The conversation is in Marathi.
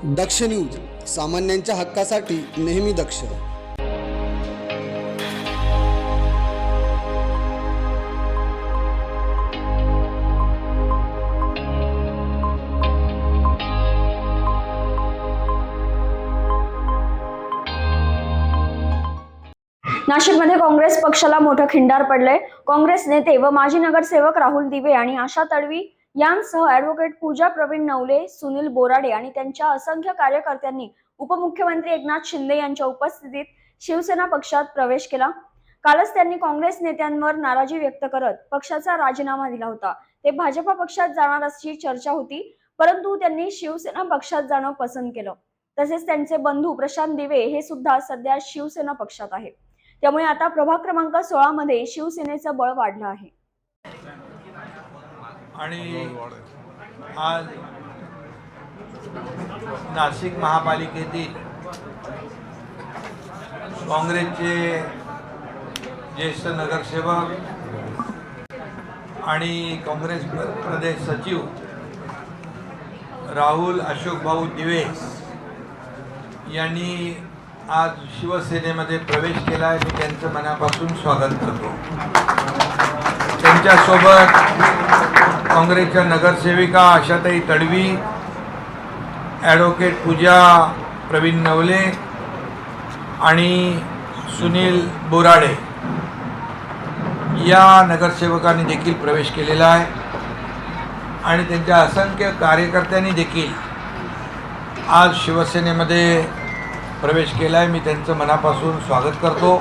दक्ष न्यूज, सामान्यांच्या हक्कासाठी नेहमी दक्ष. नाशिकमध्ये काँग्रेस पक्षाला मोठं खिंडार पडलंय. काँग्रेस नेते व माजी नगरसेवक राहुल दिवे आणि आशा तडवी यांसह ॲडव्होकेट पूजा प्रवीण नवले, सुनील बोराडे आणि त्यांच्या असंख्य कार्यकर्त्यांनी उपमुख्यमंत्री एकनाथ शिंदे यांच्या उपस्थितीत शिवसेना पक्षात प्रवेश केला. कालच त्यांनी काँग्रेस नेत्यांवर नाराजी व्यक्त करत पक्षाचा राजीनामा दिला होता. ते भाजप पक्षात जाणार अशी चर्चा होती, परंतु त्यांनी शिवसेना पक्षात जाणं पसंत केलं. तसेच त्यांचे बंधू प्रशांत दिवे हे सुद्धा सध्या शिवसेना पक्षात आहेत. त्यामुळे आता प्रभाग क्रमांक 16 मध्ये शिवसेनेचं बळ वाढलं आहे. आणि आज नाशिक महापालिकेतील काँग्रेसचे ज्येष्ठ नगरसेवक आणि काँग्रेस प्रदेश सचिव राहुल अशोक भाऊ दिवे यांनी आज शिवसेनेमध्ये प्रवेश केला आहे. मी त्यांचं मनापासून स्वागत करतो. त्यांच्यासोबत काँग्रेसच्या नगरसेविका आशाताई तडवी, ॲडव्होकेट पूजा प्रवीण नवले आणि सुनील बोराडे या नगरसेवकांनी देखील प्रवेश केलेला आहे आणि त्यांच्या असंख्य कार्यकर्त्यांनी देखील आज शिवसेनेमध्ये प्रवेश केला आहे. मी त्यांचं मनापासून स्वागत करतो.